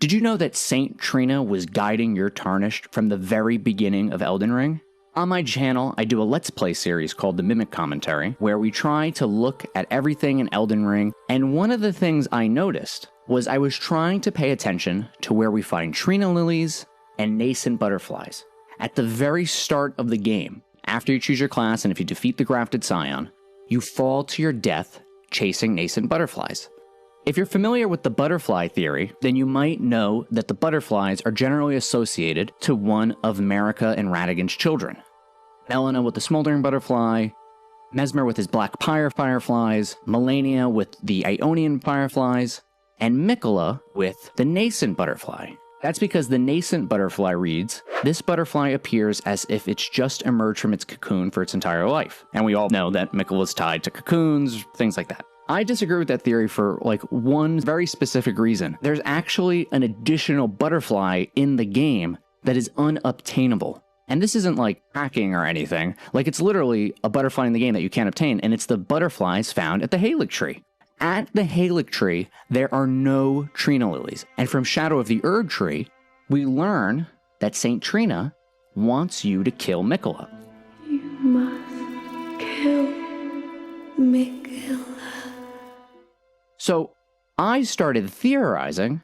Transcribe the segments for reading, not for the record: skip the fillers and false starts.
Did you know that Saint Trina was guiding your Tarnished from the very beginning of Elden Ring? On my channel, I do a Let's Play series called the Mimic Commentary, where we try to look at everything in Elden Ring, and one of the things I noticed was I was trying to pay attention to where we find Trina lilies and nascent butterflies. At the very start of the game, after you choose your class and if you defeat the grafted scion, you fall to your death chasing nascent butterflies. If you're familiar with the butterfly theory, then you might know that the butterflies are generally associated to one of Marika and Radagon's children. Melina with the smoldering butterfly, Mesmer with his black pyre fireflies, Melania with the Ionian fireflies, and Miquella with the nascent butterfly. That's because the nascent butterfly reads, "This butterfly appears as if it's just emerged from its cocoon for its entire life." And we all know that Miquella's tied to cocoons, things like that. I disagree with that theory for one very specific reason. There's actually an additional butterfly in the game that is unobtainable. And this isn't like hacking or anything. It's literally a butterfly in the game that you can't obtain, and it's the butterflies found at the Halig tree. At the Halig tree, there are no Trina lilies. And from Shadow of the Erd tree, we learn that Saint Trina wants you to kill Miquella. You must kill Miquella. So I started theorizing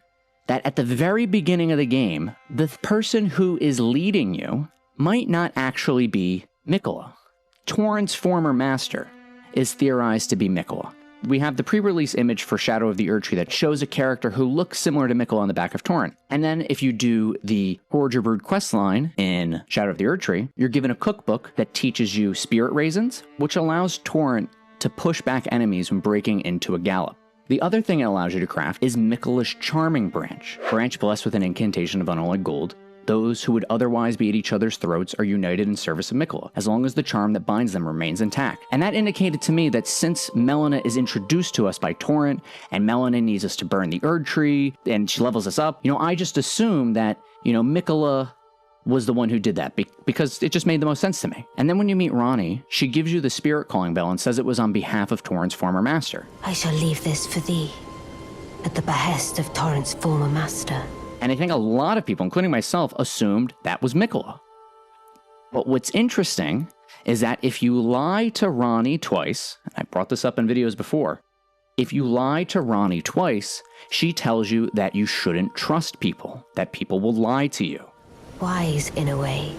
that at the very beginning of the game, the person who is leading you might not actually be Miquella. Torrent's former master is theorized to be Miquella. We have the pre-release image for Shadow of the Erd tree that shows a character who looks similar to Miquella on the back of Torrent. And then if you do the Forge of Brood questline in Shadow of the Erd tree, you're given a cookbook that teaches you spirit raisins, which allows Torrent to push back enemies when breaking into a gallop. The other thing it allows you to craft is Miquella's Charming Branch. Branch blessed with an incantation of unalloyed gold. Those who would otherwise be at each other's throats are united in service of Miquella, as long as the charm that binds them remains intact. And that indicated to me that since Melina is introduced to us by Torrent, and Melina needs us to burn the Erd tree, and she levels us up, I just assumed that, Miquella was the one who did that, because it just made the most sense to me. And then when you meet Ranni, she gives you the spirit calling bell and says it was on behalf of Torrent's former master. I shall leave this for thee, at the behest of Torrent's former master. And I think a lot of people, including myself, assumed that was Miquella. But what's interesting is that if you lie to Ranni twice, and I brought this up in videos before, if you lie to Ranni twice, she tells you that you shouldn't trust people, that people will lie to you. Wise in a way.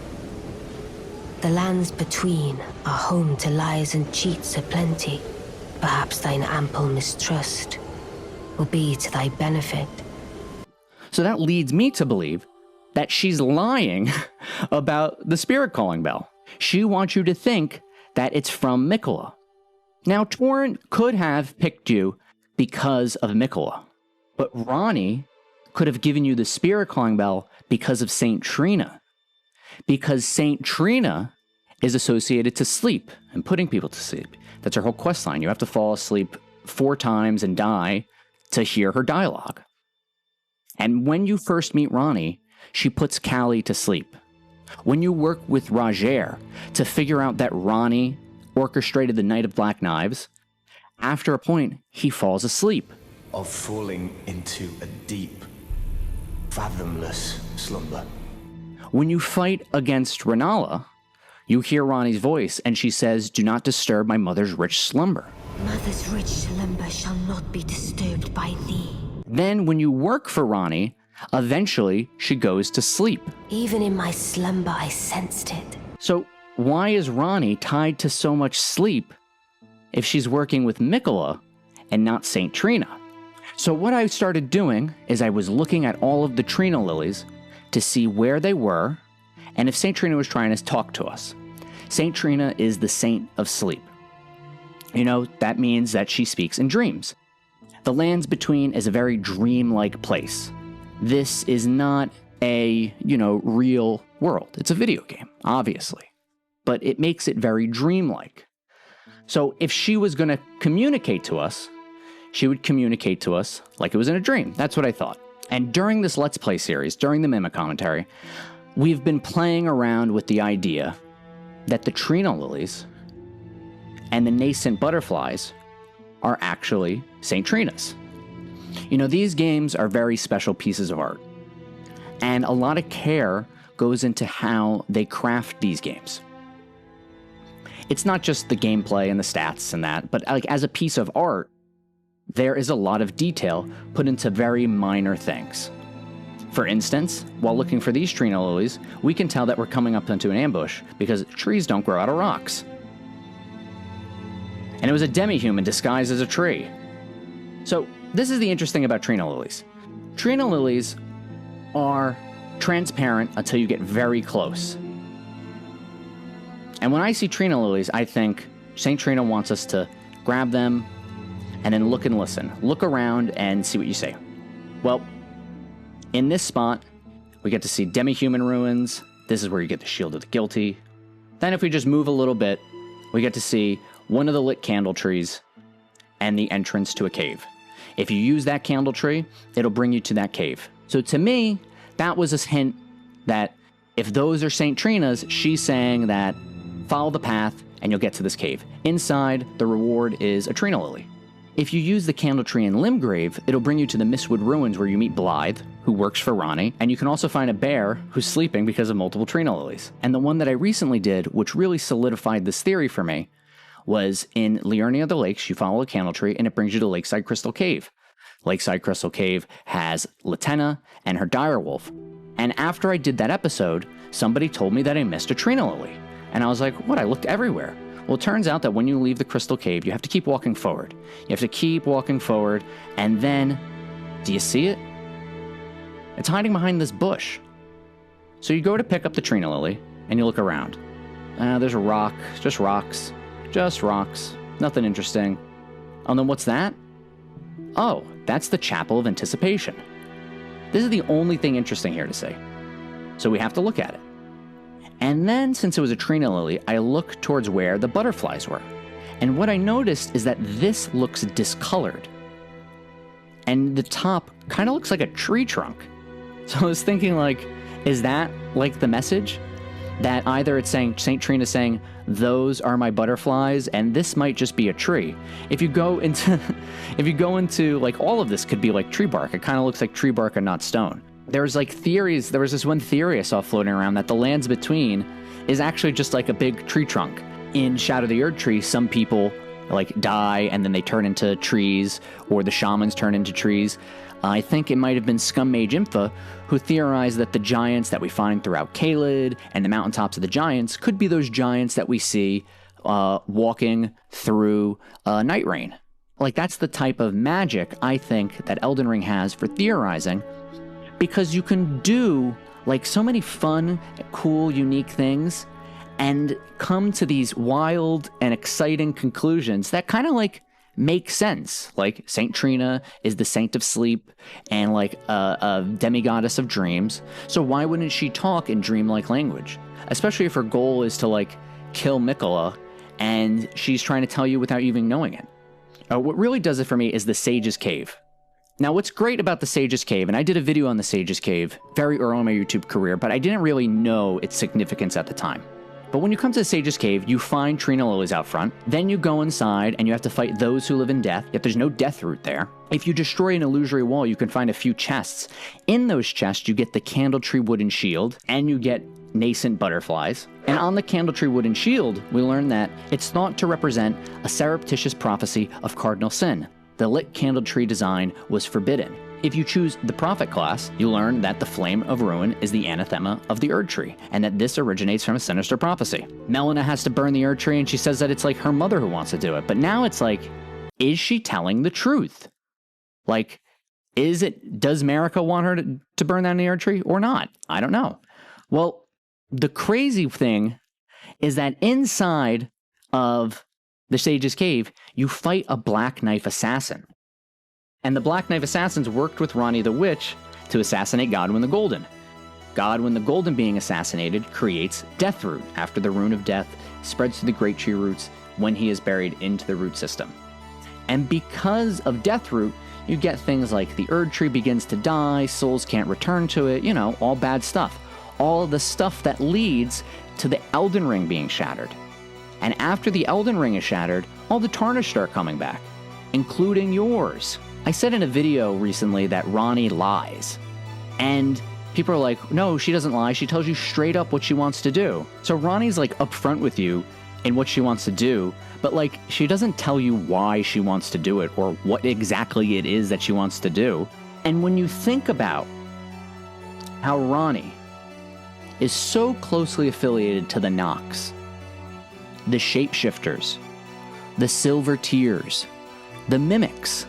The lands between are home to lies and cheats aplenty. Perhaps thine ample mistrust will be to thy benefit. So that leads me to believe that she's lying about the spirit calling bell. She wants you to think that it's from Miquella. Now, Torrent could have picked you because of Miquella, but Ranni could have given you the spirit calling bell because of Saint Trina. Because Saint Trina is associated to sleep and putting people to sleep. That's her whole quest line. You have to fall asleep 4 times and die to hear her dialogue. And when you first meet Ranni, she puts Callie to sleep. When you work with Roger to figure out that Ranni orchestrated the Night of Black Knives, after a point, he falls asleep. Of falling into a deep, fathomless slumber. When you fight against Rennala, you hear Ranni's voice and she says, "Do not disturb my mother's rich slumber." Mother's rich slumber shall not be disturbed by thee. Then when you work for Ranni, eventually she goes to sleep. Even in my slumber I sensed it. So why is Ranni tied to so much sleep if she's working with Miquella and not Saint Trina? So what I started doing is I was looking at all of the Trina lilies to see where they were and if Saint Trina was trying to talk to us. Saint Trina is the saint of sleep. That means that she speaks in dreams. The Lands Between is a very dreamlike place. This is not a, real world. It's a video game, obviously. But it makes it very dreamlike. So if she was going to communicate to us, she would communicate to us like it was in a dream. That's what I thought. And during this Let's Play series, during the Mimic Commentary, we've been playing around with the idea that the Trina lilies and the nascent butterflies are actually Saint Trina's. These games are very special pieces of art. And a lot of care goes into how they craft these games. It's not just the gameplay and the stats and that, but like as a piece of art, there is a lot of detail put into very minor things. For instance, while looking for these Trina lilies, we can tell that we're coming up into an ambush because trees don't grow out of rocks. And it was a demi-human disguised as a tree. So this is the interesting about Trina lilies. Trina lilies are transparent until you get very close. And when I see Trina lilies, I think Saint Trina wants us to grab them and then look and listen. Look around and see what you say. Well, in this spot, we get to see demi-human ruins. This is where you get the Shield of the Guilty. Then if we just move a little bit, we get to see one of the lit candle trees and the entrance to a cave. If you use that candle tree, it'll bring you to that cave. So to me, that was a hint that if those are Saint Trina's, she's saying that follow the path and you'll get to this cave. Inside, the reward is a Trina lily. If you use the candle tree in Limgrave, it'll bring you to the Mistwood Ruins where you meet Blythe, who works for Ranni, and you can also find a bear who's sleeping because of multiple Trina lilies. And the one that I recently did, which really solidified this theory for me, was in Liurnia of the Lakes. You follow a candle tree and it brings you to Lakeside Crystal Cave. Lakeside Crystal Cave has Latenna and her direwolf. And after I did that episode, somebody told me that I missed a Trina lily. And I was like, what? I looked everywhere. Well, it turns out that when you leave the Crystal Cave, you have to keep walking forward. You have to keep walking forward, and then, do you see it? It's hiding behind this bush. So you go to pick up the Trina lily, and you look around. There's a rock, just rocks, nothing interesting. And then what's that? Oh, that's the Chapel of Anticipation. This is the only thing interesting here to see. So we have to look at it. And then, since it was a Trina lily, I looked towards where the butterflies were. And what I noticed is that this looks discolored. And the top kind of looks like a tree trunk. So I was thinking, like, is that like the message? That either it's saying, Saint Trina saying, those are my butterflies, and this might just be a tree. If you go into, like, all of this could be like tree bark. It kind of looks like tree bark and not stone. There's like theories, there was this one theory I saw floating around that the lands between is actually just like a big tree trunk. In Shadow of the Erd Tree, some people like die and then they turn into trees, or the shamans turn into trees. I think it might have been Scum Mage Impha who theorized that the giants that we find throughout Caelid and the mountaintops of the giants could be those giants that we see walking through Night Rain. Like, that's the type of magic I think that Elden Ring has for theorizing, because you can do like so many fun, cool, unique things and come to these wild and exciting conclusions that kind of like make sense. Like Saint Trina is the saint of sleep and like a demigoddess of dreams. So why wouldn't she talk in dreamlike language? Especially if her goal is to like kill Miquella and she's trying to tell you without you even knowing it. What really does it for me is the Sage's Cave. Now, what's great about the Sage's Cave, and I did a video on the Sage's Cave very early in my YouTube career, but I didn't really know its significance at the time. But when you come to the Sage's Cave, you find Trina lilies out front, then you go inside and you have to fight those who live in death, yet there's no death root there. If you destroy an illusory wall, you can find a few chests. In those chests, you get the Candle Tree Wooden Shield, and you get nascent butterflies. And on the Candle Tree Wooden Shield, we learn that it's thought to represent a surreptitious prophecy of cardinal sin. The lit candle tree design was forbidden. If you choose the Prophet class, you learn that the Flame of Ruin is the anathema of the Erd Tree, and that this originates from a sinister prophecy. Melina has to burn the Erd Tree, and she says that it's like her mother who wants to do it. But now it's like, is she telling the truth? Like, does Marika want her to burn down the Erd Tree or not? I don't know. Well, the crazy thing is that inside of the Sage's Cave, you fight a Black Knife assassin. And the Black Knife assassins worked with Ranni the Witch to assassinate Godwyn the Golden. Godwyn the Golden being assassinated creates Deathroot after the Rune of Death spreads to the Great Tree roots when he is buried into the root system. And because of Deathroot, you get things like the Erd Tree begins to die, souls can't return to it, all bad stuff. All of the stuff that leads to the Elden Ring being shattered. And after the Elden Ring is shattered, all the Tarnished start coming back, including yours. I said in a video recently that Ranni lies. And People are like, no, she doesn't lie. She tells you straight up what she wants to do. So Ranni's like upfront with you in what she wants to do, but like she doesn't tell you why she wants to do it or what exactly it is that she wants to do. And when you think about how Ranni is so closely affiliated to the Nox, the Shapeshifters, the Silver Tears, the Mimics,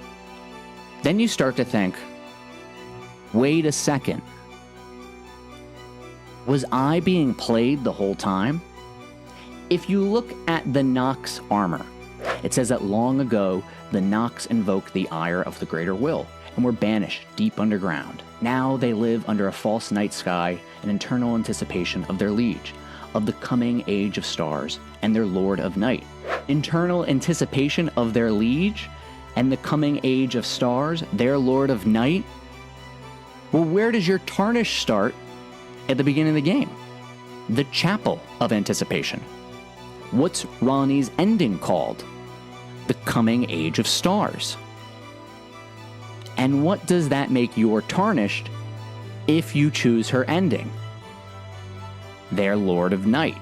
then you start to think, wait a second. Was I being played the whole time? If you look at the Nox armor, it says that long ago, the Nox invoked the ire of the Greater Will and were banished deep underground. Now they live under a false night sky in eternal anticipation of their liege, of the coming age of stars and their Lord of Night. Internal anticipation of their liege and the coming age of stars, their Lord of Night? Well, where does your tarnish start at the beginning of the game? The Chapel of Anticipation. What's Ranni's ending called? The Coming Age of Stars. And what does that make your tarnished if you choose her ending? Their Lord of Night.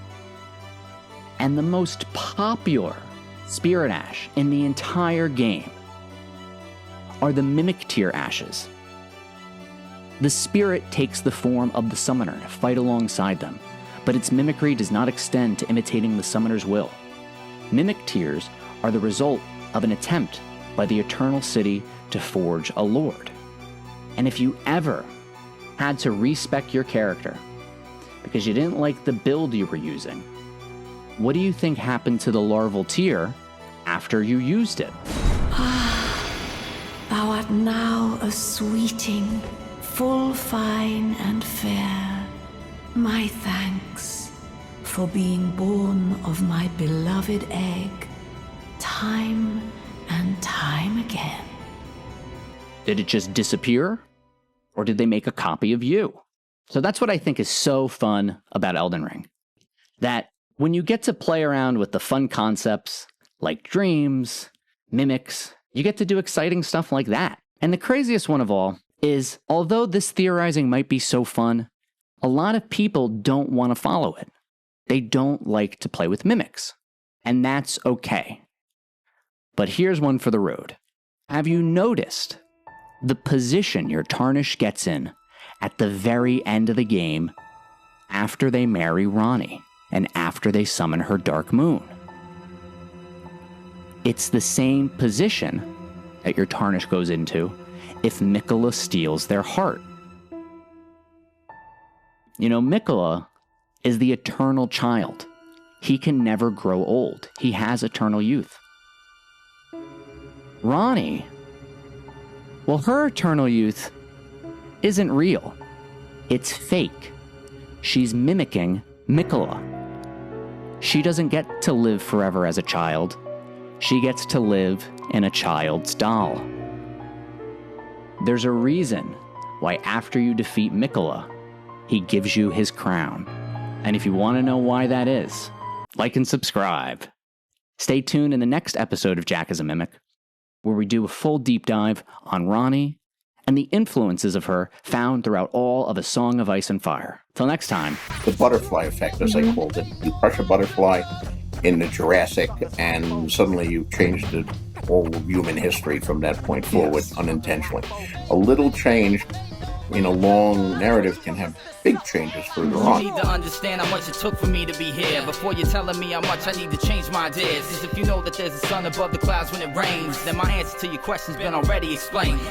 And the most popular Spirit Ash in the entire game are the Mimic Tier Ashes. The spirit takes the form of the summoner to fight alongside them, but its mimicry does not extend to imitating the summoner's will. Mimic Tears are the result of an attempt by the Eternal City to forge a lord. And if you ever had to respec your character because you didn't like the build you were using, what do you think happened to the larval tier after you used it? Thou art now a sweeting, full fine and fair. My thanks for being born of my beloved egg, time and time again. Did it just disappear? Or did they make a copy of you? So that's what I think is so fun about Elden Ring. That when you get to play around with the fun concepts like dreams, mimics, you get to do exciting stuff like that. And the craziest one of all is, although this theorizing might be so fun, a lot of people don't want to follow it. They don't like to play with mimics. And that's okay. But here's one for the road. Have you noticed the position your Tarnish gets in at the very end of the game after they marry Ranni and after they summon her Dark Moon? It's the same position that your Tarnish goes into if Miquella steals their heart. You know, Miquella is the eternal child. He can never grow old. He has eternal youth. Ranni, well, her eternal youth isn't real. It's fake. She's mimicking Miquella. She doesn't get to live forever as a child. She gets to live in a child's doll. There's a reason why after you defeat Miquella, he gives you his crown. And if you want to know why that is, like and subscribe. Stay tuned in the next episode of Jack is a Mimic, where we do a full deep dive on Ranni and the influences of her found throughout all of A Song of Ice and Fire. Till next time. The butterfly effect, as I called it. You crush a butterfly in the Jurassic, and suddenly you've changed all of human history from that point forward, unintentionally. A little change in a long narrative can have big changes further on. You need to understand how much it took for me to be here before you're telling me how much I need to change my ideas. Cause if you know that there's a sun above the clouds when it rains, then my answer to your question's been already explained.